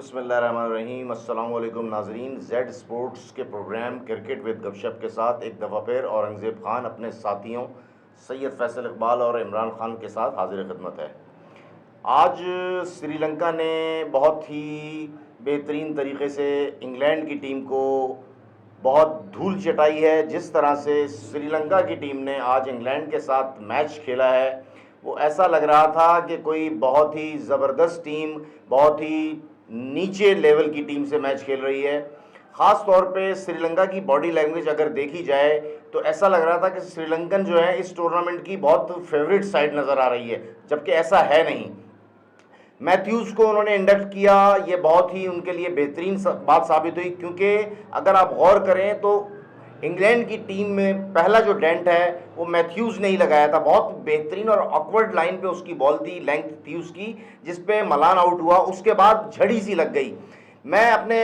बिस्मिल्लाहिर्रहमानिर्रहीम। अस्सलाम वालेकुम नाजरीन। जेड स्पोर्ट्स के प्रोग्राम क्रिकेट विद गपशप के साथ एक दफ़ा फिर औरंगज़ेब ख़ान अपने साथियों सैयद फैसल इकबाल और इमरान ख़ान के साथ हाजिर खिदमत है। आज श्रीलंका ने बहुत ही बेहतरीन तरीके से इंग्लैंड की टीम को बहुत धूल चटाई है। जिस तरह से श्रीलंका की टीम ने आज इंग्लैंड के साथ मैच खेला है, वो ऐसा लग रहा था कि कोई बहुत ही ज़बरदस्त टीम, बहुत ही नीचे लेवल की टीम से मैच खेल रही है। ख़ास तौर पे श्रीलंका की बॉडी लैंग्वेज अगर देखी जाए तो ऐसा लग रहा था कि श्रीलंकन जो है इस टूर्नामेंट की बहुत फेवरेट साइड नज़र आ रही है, जबकि ऐसा है नहीं। मैथ्यूज़ को उन्होंने इंडक्ट किया, ये बहुत ही उनके लिए बेहतरीन बात साबित हुई, क्योंकि अगर आप गौर करें तो इंग्लैंड की टीम में पहला जो डेंट है वो मैथ्यूज़ ने ही लगाया था। बहुत बेहतरीन और ऑकवर्ड लाइन पे उसकी बॉल थी, लेंथ थी उसकी, जिस पे मलान आउट हुआ। उसके बाद झड़ी सी लग गई। मैं अपने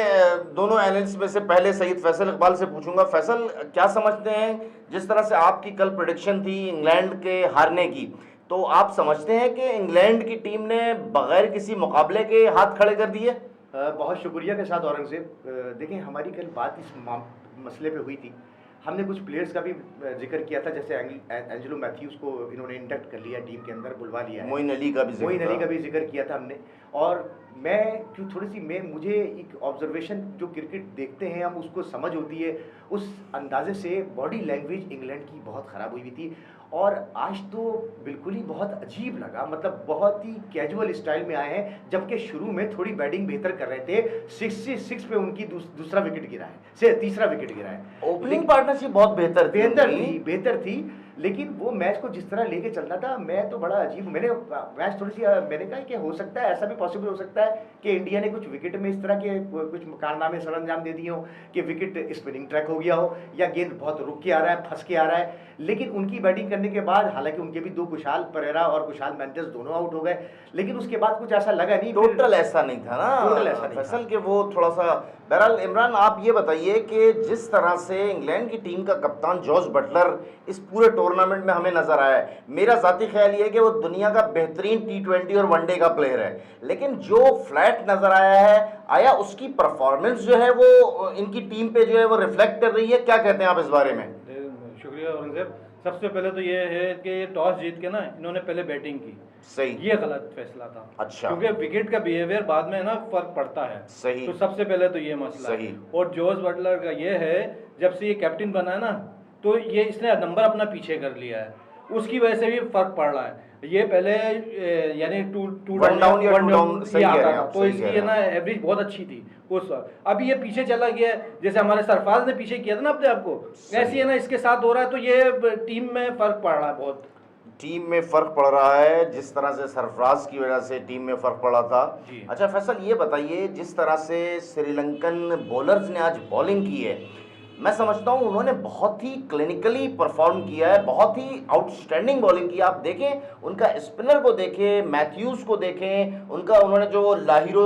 दोनों एनालिस्ट में से पहले सैयद फैसल इकबाल से पूछूंगा, फैसल क्या समझते हैं, जिस तरह से आपकी कल प्रेडिक्शन थी इंग्लैंड के हारने की, तो आप समझते हैं कि इंग्लैंड की टीम ने बगैर किसी मुकाबले के हाथ खड़े कर दिए? बहुत शुक्रिया के साथ औरंगज़ेब। देखें, हमारी कल बात इस मसले पे हुई थी। हमने कुछ प्लेयर्स का भी जिक्र किया था, जैसे एंजेलो मैथ्यूज़ को इन्होंने इंडक्ट कर लिया, टीम के अंदर बुलवा लिया है। मोइन अली का भी जिक्र किया था हमने। और मुझे एक ऑब्जर्वेशन, जो क्रिकेट देखते हैं हम उसको समझ होती है, उस अंदाजे से बॉडी लैंग्वेज इंग्लैंड की बहुत ख़राब हुई थी। और आज तो बिल्कुल ही बहुत अजीब लगा, मतलब बहुत ही कैजुअल स्टाइल में आए हैं, जबकि शुरू में थोड़ी बैटिंग बेहतर कर रहे थे। 66 पे उनकी तीसरा विकेट गिरा है। ओपनिंग पार्टनरशिप बहुत बेहतर थी। लेकिन वो मैच को जिस तरह लेके चलना था, मैं तो बड़ा अजीब, मैंने कहा कि हो सकता है, ऐसा भी पॉसिबल हो सकता है कि इंडिया ने कुछ विकेट में इस तरह के कुछ कारनामे सरंजाम दे दिए हो कि विकेट स्पिनिंग ट्रैक हो गया हो, या गेंद बहुत रुक के आ रहा है, फंस के आ रहा है। लेकिन उनकी बैटिंग करने के बाद, हालांकि उनके भी दो, कुशाल परेरा और कुशाल मेंडिस दोनों आउट हो गए, लेकिन उसके बाद कुछ ऐसा लगा नहीं। टोटल ऐसा नहीं था ना फैसल के, वो थोड़ा सा। बहरहाल इमरान, आप ये बताइए कि जिस तरह से इंग्लैंड की टीम का कप्तान जॉस बटलर इस पूरे टूर्नामेंट में हमें नजर आया है, मेरा ज़ाती ख्याल ये है कि वो दुनिया का बेहतरीन T20 और वनडे का प्लेयर है, लेकिन जो फ्लैट नजर आया उसकी परफॉर्मेंस जो है वो इनकी टीम पे जो है वो रिफ्लेक्ट कर रही है। क्या कहते हैं आप इस बारे में? शुक्रिया औरंगज़ेब। सबसे पहले तो ये है कि टॉस जीत के ना इन्होंने पहले बैटिंग की, सही, ये गलत फैसला था। अच्छा, क्योंकि विकेट का बिहेवियर बाद में ना फर्क पड़ता है। सही, तो सबसे पहले तो ये मसला सही है। और जॉस बटलर का ये है, जब से ये कैप्टन बना है ना, तो ये इसने नंबर अपना पीछे कर लिया है, उसकी वजह से भी फर्क पड़ रहा है। ये पहले यानी टू डाउन सही आता था, तो इसकी ना एवरेज बहुत अच्छी थी उस वक्त। अभी ये पीछे चला गया है, जैसे हमारे सरफराज ने पीछे किया था ना अपने आप को, ऐसी है ना इसके साथ हो रहा है। तो ये टीम में फर्क पड़ रहा है, बहुत टीम में फ़र्क पड़ रहा है, जिस तरह से सरफराज की वजह से टीम में फ़र्क पड़ा था। अच्छा फैसल, ये बताइए, जिस तरह से श्रीलंकन बॉलर्स ने आज बॉलिंग की है, मैं समझता हूँ उन्होंने बहुत ही क्लिनिकली परफॉर्म किया है, बहुत ही आउटस्टैंडिंग बॉलिंग की। आप देखें, उनका स्पिनर को देखें, मैथ्यूज़ को देखें, उन्होंने जो लाहिरो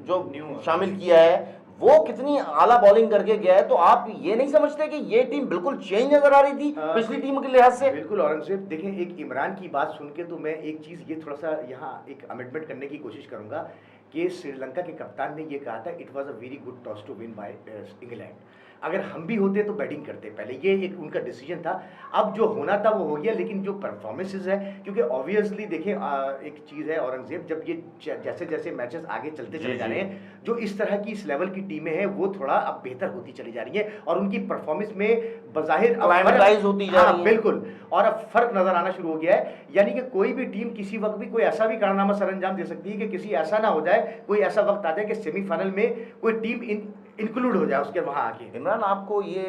जो शामिल किया है, वो कितनी आला बॉलिंग करके गया है। तो आप ये नहीं समझते कि ये टीम बिल्कुल चेंज नजर आ रही थी पिछली टीम के लिहाज से? बिल्कुल औरंगज़ेब, देखें, एक इमरान की बात सुन के तो मैं एक चीज़ ये थोड़ा सा यहाँ एक अमेंडमेंट करने की कोशिश करूंगा कि श्रीलंका के कप्तान ने ये कहा था, it was a very good toss to win by England. अगर हम भी होते तो बैटिंग करते पहले, ये एक उनका डिसीजन था। अब जो होना था वो हो गया, लेकिन जो परफॉर्मेंसेज है, क्योंकि ऑब्वियसली देखें, एक चीज़ है औरंगज़ेब, जब ये जैसे जैसे मैचेस आगे चलते चले जा रहे हैं, जो इस तरह की इस लेवल की टीमें हैं वो थोड़ा अब बेहतर होती चली जा रही है, और उनकी परफॉर्मेंस में बज़ाहिर होती जा रही है। बिल्कुल, और अब फर्क नजर आना शुरू हो गया है। यानी कि कोई भी टीम किसी वक्त भी कोई ऐसा भी कारनामा सरंजाम दे सकती है कि किसी ऐसा ना हो जाए, कोई ऐसा वक्त आ जाए कि सेमीफाइनल में कोई टीम इंक्लूड हो जाए उसके वहां आके। इमरान, आपको ये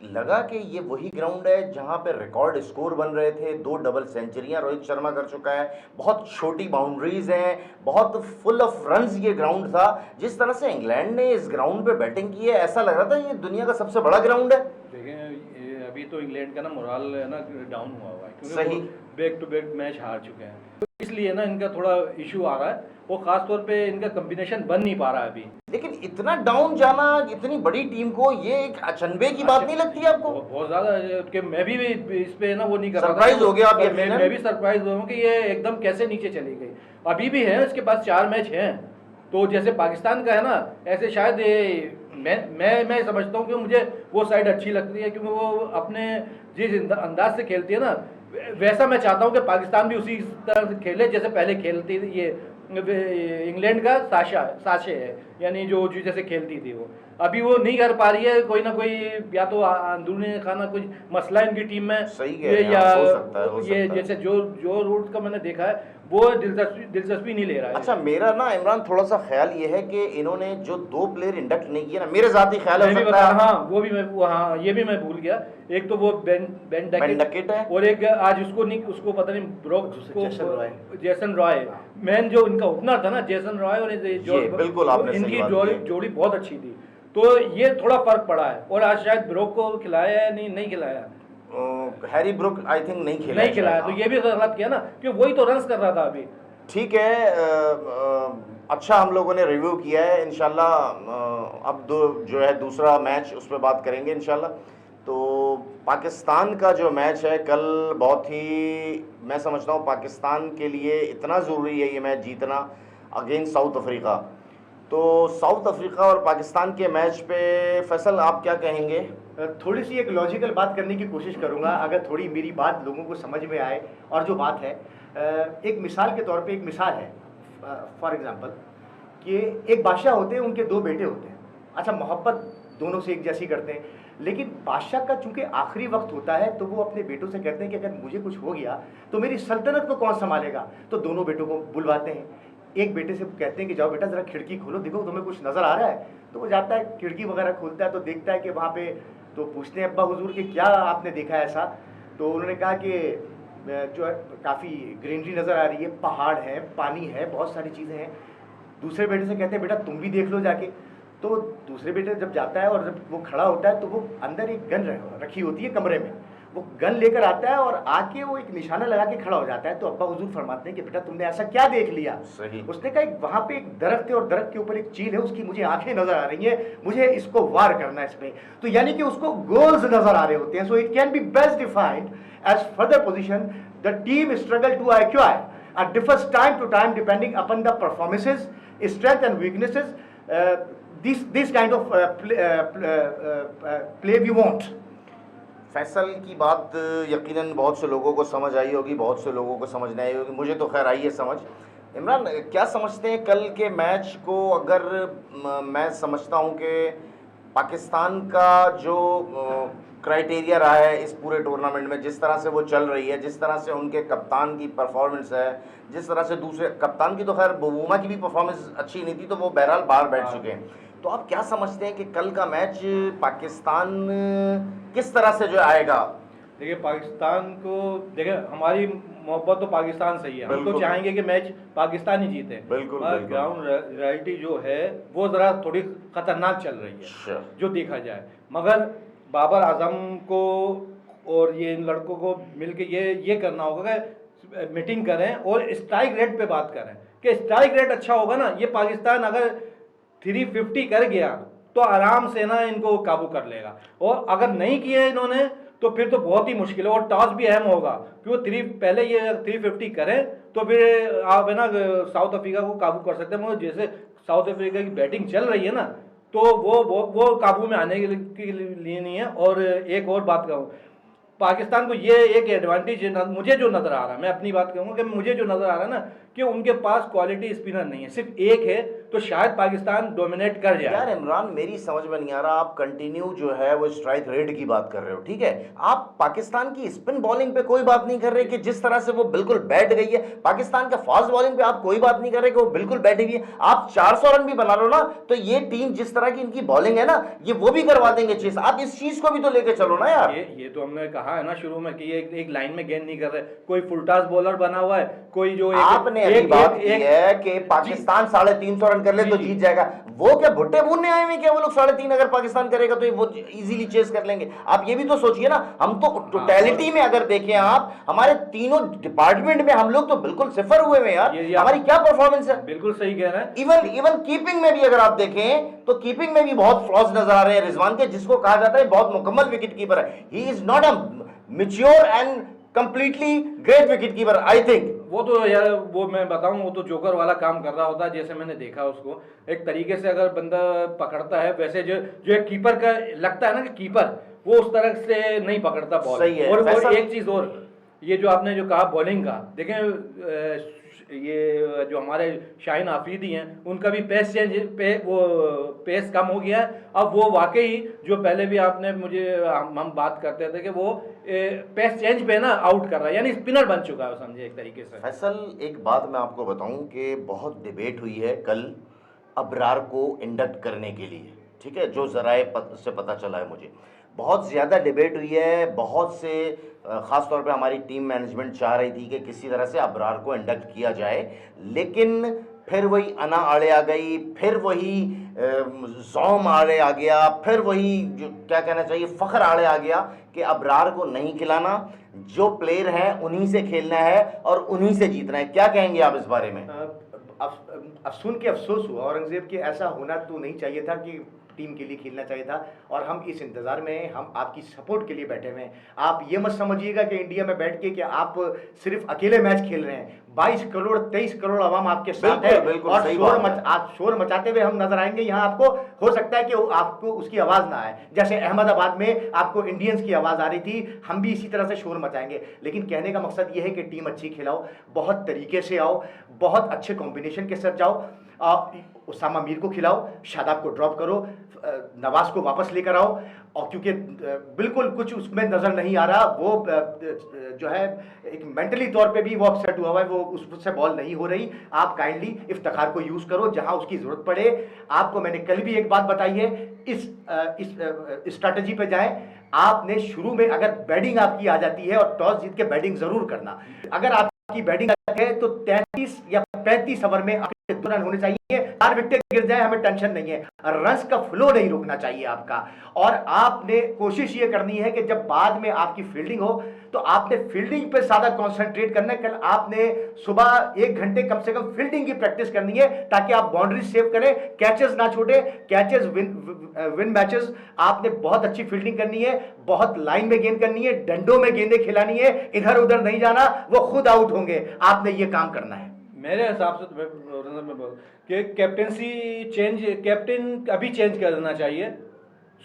लगा कि ये वही ग्राउंड है जहां पे रिकॉर्ड स्कोर बन रहे थे? 2 डबल सेंचुरियां रोहित शर्मा कर चुका है, बहुत छोटी बाउंड्रीज हैं, बहुत फुल ऑफ रन्स ये ग्राउंड था। जिस तरह से इंग्लैंड ने इस ग्राउंड पे बैटिंग की है, ऐसा लग रहा था ये दुनिया का सबसे बड़ा ग्राउंड है। देखें, अभी तो इंग्लैंड का ना मोरल है ना डाउन हुआ हुआ है, क्योंकि सही, बैक टू बैक मैच हार चुके हैं, तो इसलिए ना इनका थोड़ा इशू आ रहा है। वो खास तौर पे इनका कॉम्बिनेशन बन नहीं पा रहा है अभी। लेकिन इतना डाउन जाना इतनी बड़ी टीम को, ये एक अचंभे की बात नहीं लगती आपको? बहुत ज्यादा, कि मैं भी इस पे ना वो नहीं कर रहा था। सरप्राइज हो गया आप? मैं भी सरप्राइज हुआ हूँ कि ये एकदम कैसे नीचे चली गई। अभी भी है इसके पास 4 मैच हैं, तो जैसे पाकिस्तान का है ना, ऐसे शायद ये मैं समझता हूँ कि मुझे वो साइड अच्छी लगती है, क्योंकि वो अपने जिस अंदाज से खेलती है ना, वैसा मैं चाहता हूँ कि पाकिस्तान भी उसी तरह से खेले जैसे पहले खेलती थी। ये इंग्लैंड का साशे है, यानी जो जैसे खेलती थी वो अभी वो नहीं कर पा रही है। कोई ना कोई या तो अंदरूनी खाना कुछ मसला है इनकी टीम में, सही ये कह या रहे हैं, हो सकता है, हो ये सकता है। जैसे जो रूट का मैंने देखा है वो दिलचस्पी नहीं ले रहा है। अच्छा, मेरा ना इमरान थोड़ा सा ख्याल ये है कि इन्होंने जो 2 प्लेयर इंडक्ट नहीं किए ना, मेरे ज़ाती ख्याल हो मैं भी सकता है। हाँ वो भी हाँ ये भी मैं भूल गया। एक तो वो बेन डकेट है, और एक आज उसको पता नहीं ब्रोक जेसन रॉय, हाँ। मैन जो इनका ओपनर था ना, जेसन रॉय और बिल्कुल आपने सही इनकी बात की। जोड़ी बहुत अच्छी थी। तो ये थोड़ा फर्क पड़ा है। और आज शायद ब्रोक को खिलाया है, नहीं खिलाया, हैरी ब्रुक आई थिंक नहीं खेला नहीं खिलाया। तो ये भी गलत किया ना, कि वही तो रन्स कर रहा था अभी। ठीक है, अच्छा हम लोगों ने रिव्यू किया है। इंशाल्लाह अब जो है दूसरा मैच उस पर बात करेंगे इंशाल्लाह। तो पाकिस्तान का जो मैच है कल, बहुत ही मैं समझता हूँ पाकिस्तान के लिए इतना ज़रूरी है ये मैच जीतना अगेंस्ट साउथ अफ्रीका। तो साउथ अफ्रीका और पाकिस्तान के मैच पे फैसल आप क्या कहेंगे? थोड़ी सी एक लॉजिकल बात करने की कोशिश करूंगा, अगर थोड़ी मेरी बात लोगों को समझ में आए। और जो बात है, एक मिसाल के तौर पे, एक मिसाल है फॉर एग्जांपल कि एक बादशाह होते हैं, उनके 2 बेटे होते हैं। अच्छा, मोहब्बत दोनों से एक जैसी करते हैं, लेकिन बादशाह का चूंकि आखिरी वक्त होता है तो वो अपने बेटों से कहते हैं कि अगर मुझे कुछ हो गया तो मेरी सल्तनत को कौन संभालेगा। तो दोनों बेटों को बुलवाते हैं। एक बेटे से कहते हैं कि जाओ बेटा, ज़रा खिड़की खोलो, देखो तुम्हें कुछ नज़र आ रहा है। तो वो जाता है, खिड़की वगैरह खोलता है तो देखता है कि वहाँ पे, तो पूछते हैं अब्बा हुजूर कि क्या आपने देखा ऐसा। तो उन्होंने कहा कि जो है काफ़ी ग्रीनरी नज़र आ रही है, पहाड़ है, पानी है, बहुत सारी चीज़ें हैं। दूसरे बेटे से कहते हैं बेटा तुम भी देख लो जाके। तो दूसरे बेटे जब जाता है और जब वो खड़ा होता है तो वो अंदर एक गन रखी होती है कमरे में, वो गन लेकर आता है और आके वो एक निशाना लगा के खड़ा हो जाता है। तो अब्बा हुजूर फरमाते हैं कि बेटा तुमने ऐसा क्या देख लिया? सही। उसने कहा वहाँ पे एक दरख्त है और दरख्त के ऊपर एक चील है, उसकी मुझे आंखें नजर आ रही हैं, मुझे इसको वार करना है इसमें। तो यानी कि उसको गोल्स नजर आ रहे होते हैं। So it can be best defined as further position the team struggle to acquire and differs time to time depending upon the performances, strength and weaknesses. This kind of play we want. Faisal की बात यकीनन बहुत से लोगों को समझ आई होगी, बहुत से लोगों को समझ नहीं आई होगी, मुझे तो खैर आई है समझ। इमरान, क्या समझते हैं कल के मैच को? अगर मैं समझता हूं कि पाकिस्तान का जो क्राइटेरिया रहा है इस पूरे टूर्नामेंट में, जिस तरह से वो चल रही है, जिस तरह से उनके कप्तान की परफॉर्मेंस है, जिस तरह से दूसरे कप्तान की तो खैर बबूमा की भी परफॉर्मेंस अच्छी नहीं थी, तो वो बहरहाल बाहर बैठ चुके हैं। तो आप क्या समझते हैं कि कल का मैच पाकिस्तान किस तरह से जो आएगा? देखिए, पाकिस्तान को देखिए, हमारी मोहब्बत तो पाकिस्तान से ही है। हम तो बिल्कुल। चाहेंगे कि मैच पाकिस्तान ही जीते। बिल्कुल, मगर बिल्कुल। ग्राउंड रियलिटी जो है वो ज़रा थोड़ी खतरनाक चल रही है, अच्छा। जो देखा जाए। मगर बाबर आजम को और ये इन लड़कों को मिलके ये करना होगा कि मीटिंग करें और स्ट्राइक रेट पे बात करें कि स्ट्राइक रेट अच्छा होगा ना, ये पाकिस्तान अगर 350 कर गया तो आराम से ना इनको काबू कर लेगा। और अगर नहीं किए इन्होंने तो फिर तो बहुत ही मुश्किल है। और टॉस भी अहम होगा, क्योंकि पहले ये 350 करें तो फिर आप है ना साउथ अफ्रीका को काबू कर सकते हैं। मगर जैसे साउथ अफ्रीका की बैटिंग चल रही है ना, तो वो काबू में आने के लिए नहीं है। और एक और बात कहूँ, पाकिस्तान को ये एक एडवांटेज मुझे जो नज़र आ रहा है, मैं अपनी बात कहूँगा कि मुझे जो नज़र आ रहा है ना, कि उनके पास क्वालिटी स्पिनर नहीं है, सिर्फ एक है, तो शायद पाकिस्तान डोमिनेट कर जाए। यार इमरान, मेरी समझ में नहीं आ रहा, आप कंटिन्यू जो है वो स्ट्राइक रेट की बात कर रहे हो, ठीक है, आप पाकिस्तान की स्पिन बॉलिंग पे कोई बात नहीं कर रहे कि जिस तरह से वो बिल्कुल बैठ गई है। पाकिस्तान का फास्ट बॉलिंग पे आप कोई बात नहीं कर रहे कि वो बिल्कुल बैठी हुई है। आप 400 रन भी बना लो ना, तो ये टीम जिस तरह की इनकी बॉलिंग है ना, ये वो भी करवा देंगे चेस। आप इस चीज को भी तो लेके चलो ना यार। ये तो हमने कहा है ना शुरू में कि ये एक लाइन में गेंद नहीं कर रहे। कोई फुलटास बॉलर बना हुआ है, कोई जो आपने अभी बात की है कि पाकिस्तान 350 रन कर ले तो जीत जाएगा। वो क्या भुट्टे भूनने आए हैं क्या? वो लोग 3.5 अगर पाकिस्तान करेगा तो वो इजीली चेस कर लेंगे। आप ये भी तो सोचिए ना, हम तो टोटलिटी में अगर देखें आप, हमारे तीनों डिपार्टमेंट में हम लोग तो बिल्कुल सिफर हुए हैं यार। हमारी क्या परफॉर्मेंस है? बिल्कुल सही कह रहे हैं। इवन कीपिंग में भी अगर आप देखें तो कीपिंग में भी बहुत फ्लॉज नजर आ रहे हैं रिजवान के, जिसको कहा जाता है बहुत मुकम्मल विकेट कीपर है। He is not a mature and completely great wicket keeper I think. वो तो यार, वो मैं बताऊं, वो तो जोकर वाला काम कर रहा होता है, जैसे मैंने देखा उसको एक तरीके से अगर बंदा पकड़ता है वैसे जो जो एक कीपर का लगता है ना कि कीपर वो उस तरह से नहीं पकड़ता बॉल। सही है। और एक चीज और, ये जो आपने जो कहा बॉलिंग का, देखें ये जो हमारे शाहीन आफरीदी हैं उनका भी पेस कम हो गया है। अब वो वाकई जो पहले भी आपने मुझे हम बात करते थे कि वो पेस चेंज पे ना आउट कर रहा है, यानी स्पिनर बन चुका है समझे एक तरीके से। फैसल एक बात मैं आपको बताऊं कि बहुत डिबेट हुई है कल अबरार को इंडक्ट करने के लिए, ठीक है, जो ज़राए से पता चला है मुझे, बहुत ज़्यादा डिबेट हुई है। बहुत से ख़ास तौर पे हमारी टीम मैनेजमेंट चाह रही थी कि किसी तरह से अबरार को इंडक्ट किया जाए, लेकिन फिर वही अना आड़े आ गई, फिर वही जौम आड़े आ गया, फिर वही जो क्या कहना चाहिए फ़ख्र आड़े आ गया कि अबरार को नहीं खिलाना, जो प्लेयर है उन्हीं से खेलना है और उन्हीं से जीतना है। क्या कहेंगे आप इस बारे में? अब सुन के अफसोस हुआ औरंगजेब कि ऐसा होना तो नहीं चाहिए था कि टीम के लिए खेलना चाहिए था, और हम इस इंतज़ार में हैं, हम आपकी सपोर्ट के लिए बैठे हुए हैं। आप ये मत समझिएगा कि इंडिया में बैठ के कि आप सिर्फ अकेले मैच खेल रहे हैं। 22 करोड़ 23 करोड़ आवाम आपके साथ है, और आप शोर मचाते हुए हम नजर आएंगे यहाँ आपको। हो सकता है कि आपको उसकी आवाज़ ना आए, जैसे अहमदाबाद में आपको इंडियंस की आवाज़ आ रही थी, हम भी इसी तरह से शोर मचाएंगे। लेकिन कहने का मकसद ये है कि टीम अच्छी खिलाओ, बहुत तरीके से आओ, बहुत अच्छे कॉम्बिनेशन के साथ जाओ। उसामा मीर को खिलाओ, शादाब को ड्रॉप करो, नवाज को वापस लेकर आओ। और क्योंकि बिल्कुल कुछ उसमें नज़र नहीं आ रहा, वो जो है एक मेंटली तौर पे भी वो अपसेट हुआ है, वो उससे बॉल नहीं हो रही। आप काइंडली इफ्तिखार को यूज़ करो जहां उसकी ज़रूरत पड़े। आपको मैंने कल भी एक बात बताई है, इस स्ट्रैटेजी पे जाएं। आपने शुरू में अगर बैटिंग आपकी आ जाती है, और टॉस जीत के बैटिंग ज़रूर करना, अगर आपकी बैटिंग है तो 33 या 35 ओवर में आपके 2 रन होने चाहिए। 4 विकेट गिर जाए हमें टेंशन नहीं है, रन्स का फ्लो नहीं रुकना चाहिए आपका। और आपने कोशिश ये करनी है कि जब बाद में आपकी फील्डिंग हो तो आपने फील्डिंग पे ज्यादा कंसंट्रेट करना है। कल आपने सुबह 1 घंटे कम से कम फील्डिंग की प्रैक्टिस करनी है, ताकि आप बाउंड्री सेव करें, कैचेस ना छोड़े, कैचेस विन मैचेस। आपने बहुत अच्छी फील्डिंग करनी है, बहुत लाइन में गेंद करनी है, डंडों में गेंदें खिलानी है, इधर उधर नहीं जाना, वो खुद आउट होंगे। आपने ये काम करना है। मेरे हिसाब से तो कि कैप्टेंसी चेंज, कैप्टन अभी चेंज कर देना चाहिए,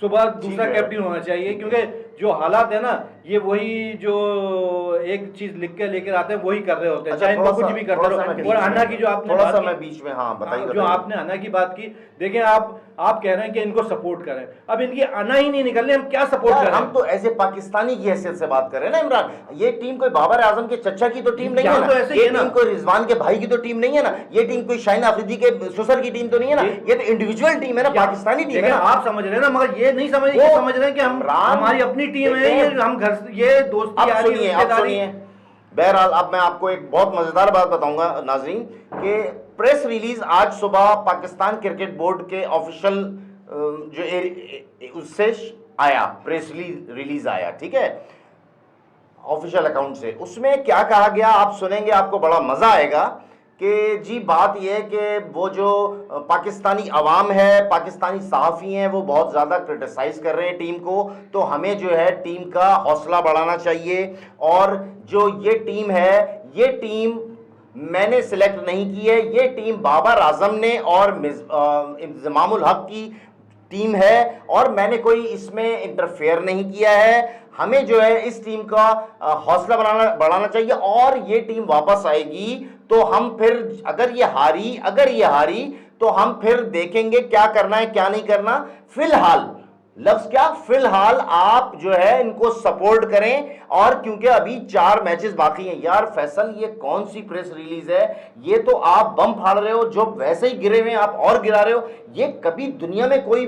सुबह दूसरा कैप्टन होना चाहिए, क्योंकि जो हालात है ना, ये वही जो एक चीज लिख के लेकर आते हैं वही कर रहे होते हैं, चाहे इनको कुछ भी करते रहो। और अन्ना की जो आपने थोड़ा सा मैं बीच में, हाँ बताइए, जो आपने अन्ना की बात की, देखें आप कह रहे हैं कि इनको सपोर्ट करें, अब इनकी अन्ना ही नहीं निकल रही, हम क्या सपोर्ट करें? हम तो ऐसे पाकिस्तानी की हैसियत से बात कर रहे हैं ना इमरान। ये टीम कोई बाबर आजम के चचा की तो टीम नहीं है ना, ये टीम कोई रिजवान के भाई की तो टीम नहीं है ना, ये टीम कोई शाहीन आफरीदी के ससुर की टीम तो नहीं है ना, ये तो इंडिविजुअल टीम है ना, पाकिस्तानी टीम है। आप समझ रहे हैं ना, मगर ये नहीं समझ रहे हैं कि हमारी अपनी टीम है, हम घर, ये दोस्ती आ रही है। बहरहाल अब मैं आपको एक बहुत मजेदार बात बताऊंगा नाज़रीन, कि प्रेस रिलीज आज सुबह पाकिस्तान क्रिकेट बोर्ड के ऑफिशियल जो उससे आया, प्रेस रिलीज आया, ठीक है, ऑफिशियल अकाउंट से। उसमें क्या कहा गया आप सुनेंगे, आपको बड़ा मजा आएगा। कि जी बात यह है कि वो जो पाकिस्तानी अवाम है, पाकिस्तानी सहाफ़ी हैं, वो बहुत ज़्यादा क्रिटिसाइज़ कर रहे हैं टीम को, तो हमें जो है टीम का हौसला बढ़ाना चाहिए। और जो ये टीम है, ये टीम मैंने सिलेक्ट नहीं की है, ये टीम बाबर आजम ने और इंतज़ामुल हक की टीम है, और मैंने कोई इसमें इंटरफेयर नहीं किया है। हमें जो है इस टीम का हौसला बढ़ाना चाहिए, और ये टीम वापस आएगी तो हम फिर अगर ये हारी तो हम फिर देखेंगे क्या करना है क्या नहीं करना। फिलहाल लफ्ज क्या, फिलहाल आप जो है इनको सपोर्ट करें, और क्योंकि अभी 4 मैचेस बाकी हैं। यार फैसल, ये कौन सी प्रेस रिलीज है? ये तो आप बम फाड़ रहे हो, जो वैसे ही गिरे हुए हैं आप और गिरा रहे हो। ये कभी दुनिया में कोई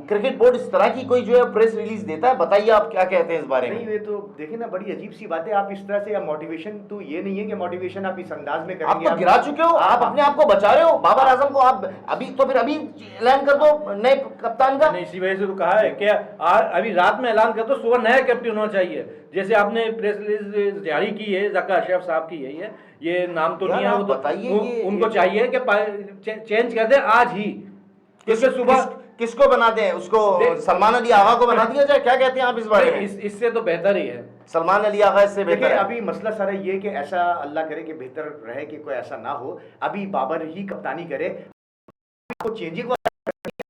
क्रिकेट बोर्ड इस तरह की कोई जो है प्रेस रिलीज देता है? बताइए आप क्या कहते हैं इस बारे में। नहीं, ये तो देखिए ना, बड़ी अजीब सी बात है। आप इस तरह से, या मोटिवेशन तो ये नहीं है कि मोटिवेशन आप इस अंदाज में करेंगे। आप तो गिरा चुके हो, आप अपने आप को बचा रहे हो, बाबर आजम को आप अभी तो फिर अभी ऐलान कर दो नए कप्तान का। नहीं, इसी वजह से तो कहा है कि अभी रात में ऐलान कर दो, सुबह नया कैप्टन होना चाहिए। जैसे आपने प्रेस रिलीज जारी की है, ज़का अशरफ साहब की है, ये नाम तो नहीं है, वो बताइए, उनको चाहिए कि चेंज कर दे आज ही, क्योंकि सुबह किसको बना दें? उसको सलमान अली आगा को बना दिया जाए? क्या कहते हैं आप इस बारे में? इससे तो बेहतर ही है सलमान अली आगा इससे देखिए बेहतर है। अभी मसला सारा ये कि ऐसा अल्लाह करे कि बेहतर रहे कि कोई ऐसा ना हो, अभी बाबर ही कप्तानी करे, को चेंजिंग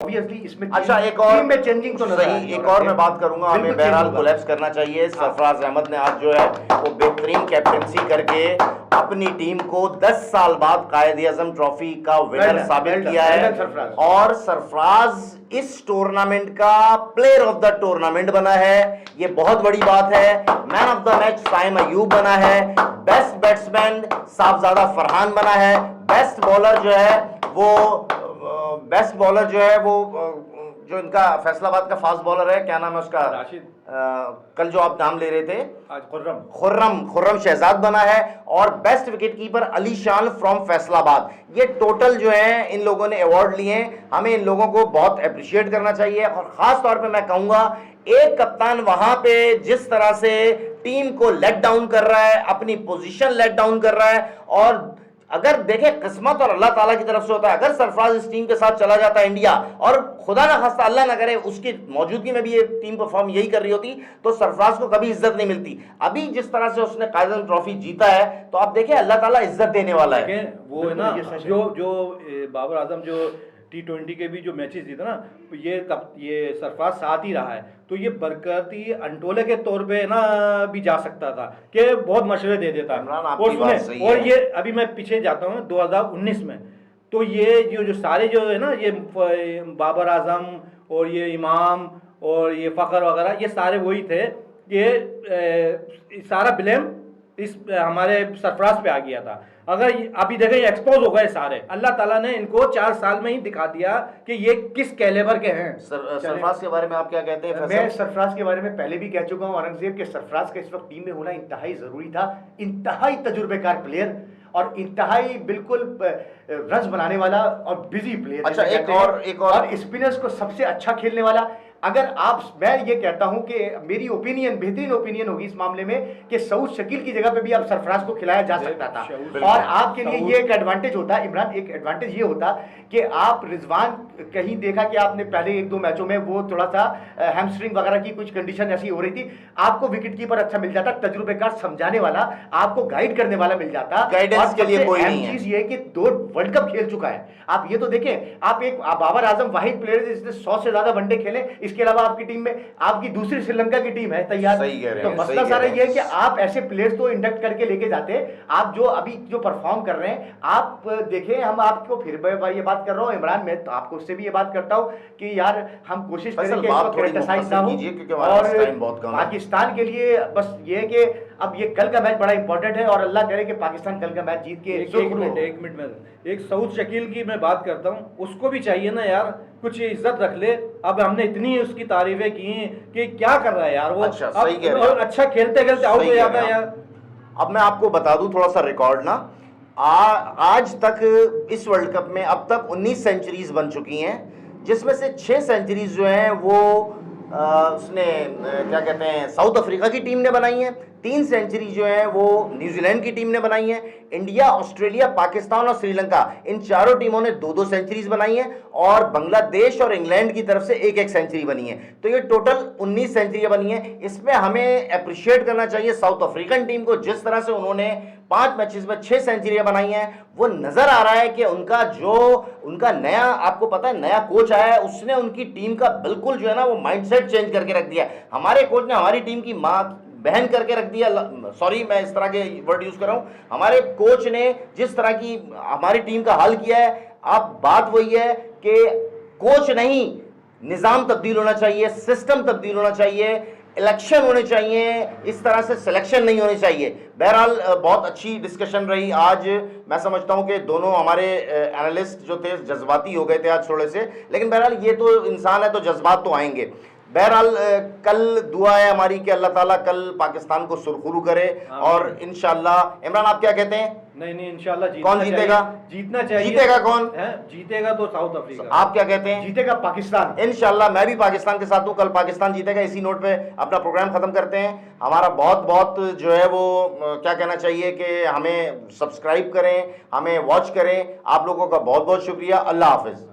ऑब्वियसली इसमें अच्छा एक और टीम में चेंजिंग तो नजर आ रही सही है। एक और मैं बात करूंगा, हमें बिल्कुल बहरहाल change होगा। कोलैप्स करना चाहिए। सरफराज अहमद ने आज जो है वो बेहतरीन कैप्टनसी करके अपनी टीम को 10 साल बाद कायद आजम ट्रॉफी का विनर Well done, साबित well done, किया well है, done, सरफराज। और सरफराज इस टूर्नामेंट का प्लेयर ऑफ द टूर्नामेंट बना है, ये बहुत बड़ी बात है। Man of the match Saim Ayub बना है, बेस्ट बैट्समैन साहबजादा फरहान बना है, बेस्ट बॉलर जो है वो जो इनका फैसलाबाद का फास्ट बॉलर है, क्या नाम है उसका, राशिद, कल जो आप नाम ले रहे थे, आज खुर्रम, खुर्रम शहजाद बना है, और बेस्ट विकेट कीपर अली शान फ्रॉम फैसलाबाद। ये टोटल जो है इन लोगों ने अवार्ड लिए हैं, हमें इन लोगों को बहुत अप्रिशिएट करना चाहिए। और खास तौर पे मैं कहूंगा, एक कप्तान वहां पे जिस तरह से टीम को लेट डाउन कर रहा है, अपनी पोजीशन लेट डाउन कर रहा है, और अगर देखें किस्मत और अल्लाह ताला की तरफ से होता है, अगर सरफराज इस टीम के साथ चला जाता है इंडिया, और खुदा ना खास्ता अल्लाह ना करे उसकी मौजूदगी में भी ये टीम परफॉर्म यही कर रही होती, तो सरफराज को कभी इज्जत नहीं मिलती। अभी जिस तरह से उसने कायद आजम ट्रॉफी जीता है, तो आप देखें अल्लाह ताला इज्जत देने वाला है। वो है ना जो बाबर आजम जो T20 के भी जो मैचेस जीते ना, ये सरफराज साथ ही रहा है, तो ये बरकती अंटोले के तौर पे ना भी जा सकता था कि बहुत मशवरे दे देता। इमरान, आपकी और बात सुने, सही और है। ये अभी मैं पीछे जाता हूँ 2019 में, तो ये जो सारे जो है ना, ये बाबर आजम और ये इमाम और ये फ़खर वगैरह, ये सारे वही थे, ये सारा ब्लेम इस हमारे सरफराज पे आ गया था। अगर अभी देखें ये एक्सपोज हो गए सारे, अल्लाह ताला ने इनको 4 साल में ही दिखा दिया कि ये किस कैलेबर के हैं। सरफराज के बारे में आप क्या कहते हैं? मैं सरफराज के बारे में पहले भी कह चुका हूं औरंगजेब के सरफराज का इस वक्त टीम में होना इंतहाई जरूरी था। इंतहाई तजुर्बेकार प्लेयर और इंतहाई बिल्कुल रस बनाने वाला और बिजी प्लेयर। अच्छा एक और स्पिनर्स को सबसे अच्छा खेलने वाला। अगर मैं ये कहता हूं कि मेरी ओपिनियन, बेहतरीन ओपिनियन होगी इस मामले में कि सऊद शकील की जगह पे भी अब सरफराज को खिलाया जा सकता था, और आपके लिए ये एक एडवांटेज होता इमरान, एक एडवांटेज ये होता कि आप रिजवान कहीं देखा कि आपने पहले 1-2 मैचों में वो थोड़ा सा हैमस्ट्रिंग वगैरह की कुछ कंडीशन ऐसी हो रही थी, आपको विकेट कीपर अच्छा मिल जाता, तजुर्बेकार समझाने वाला, आपको गाइड करने वाला मिल जाता। गाइडेंस के लिए कोई नहीं है। चीज ये कि 2 वर्ल्ड कप खेल चुका है, आप ये तो देखें, आप एक बाबर आजम वाहिद प्लेयर जिसने 100 से ज्यादा वनडे खेले, इसके अलावा आपकी टीम में आपकी दूसरी श्रीलंका की टीम है तैयार। तो मसला सारा ये है कि आप ऐसे प्लेयर्स तो इंडक्ट करके लेके जाते, आप जो अभी जो परफॉर्म कर रहे हैं, आप देखें, हम आपको फिर ये बात कर रहा हूं इमरान, मैं तो आपको उससे भी ये बात करता हूं कि यार हम कोशिश करें कि इसको क्रिटिसाइज ना हो, और पाकिस्तान के लिए बस ये है कि अब ये कल का मैच बड़ा इंपॉर्टेंट है, और अल्लाह करे कि पाकिस्तान कल का मैच जीत के एक मिनट में एक सऊद शकील की मैं बात करता हूँ, उसको भी चाहिए ना यार कुछ इज्जत रख ले। अब हमने इतनी उसकी तारीफें की कि क्या कर रहा है यार वो। अच्छा, सही कह रहे हैं। अच्छा खेलते खेलते आउट हो जाता है यार। अब मैं आपको बता दूं थोड़ा सा रिकॉर्ड ना, आज तक इस वर्ल्ड कप में अब तक 19 सेंचुरीज बन चुकी हैं, जिसमें से 6 सेंचुरीज जो हैं वो उसने क्या कहते हैं साउथ अफ्रीका की टीम ने बनाई है, 3 सेंचुरी जो है वो न्यूजीलैंड की टीम ने बनाई है, इंडिया, ऑस्ट्रेलिया, पाकिस्तान और श्रीलंका, इन चारों टीमों ने 2-2 सेंचुरीज बनाई हैं, और बांग्लादेश और इंग्लैंड की तरफ से 1-1 सेंचुरी बनी है। तो ये टोटल 19 सेंचुरियां बनी हैं। इसमें हमें अप्रिशिएट करना चाहिए साउथ अफ्रीकन टीम को, जिस तरह से उन्होंने 5 मैचेस में 6 सेंचुरियां बनाई हैं। वो नजर आ रहा है कि उनका नया, आपको पता है नया कोच आया है, उसने उनकी टीम का बिल्कुल जो है ना वो माइंडसेट चेंज करके रख दिया। हमारे कोच ने हमारी टीम की मां बहन करके रख दिया, सॉरी मैं इस तरह के वर्ड यूज कर रहा हूं, हमारे कोच ने जिस तरह की हमारी टीम का हल किया है। अब बात वही है कि कोच नहीं, निजाम तब्दील होना चाहिए, सिस्टम तब्दील होना चाहिए, इलेक्शन होने चाहिए, इस तरह से सिलेक्शन नहीं होनी चाहिए। बहरहाल बहुत अच्छी डिस्कशन रही आज। मैं समझता हूं कि दोनों हमारे एनालिस्ट जो थे जज्बाती हो गए थे आज थोड़े से, लेकिन बहरहाल ये तो इंसान है तो जज्बात तो आएंगे। बहरहाल कल दुआ है हमारी कि अल्लाह ताला कल पाकिस्तान को सुरखुरू करे, और इंशाल्लाह। इमरान आप क्या कहते हैं? नहीं इंशाल्लाह कौन जीतेगा? जीतना चाहिए। जीतेगा कौन? जीतेगा तो साउथ अफ्रीका। आप क्या कहते हैं? जीतेगा पाकिस्तान। इंशाल्लाह मैं भी पाकिस्तान के साथ हूं, कल पाकिस्तान जीतेगा। इसी नोट पे अपना प्रोग्राम खत्म करते हैं। हमारा बहुत बहुत जो है वो क्या कहना चाहिए कि हमें सब्सक्राइब करें, हमें वॉच करें। आप लोगों का बहुत बहुत शुक्रिया। अल्लाह हाफिज।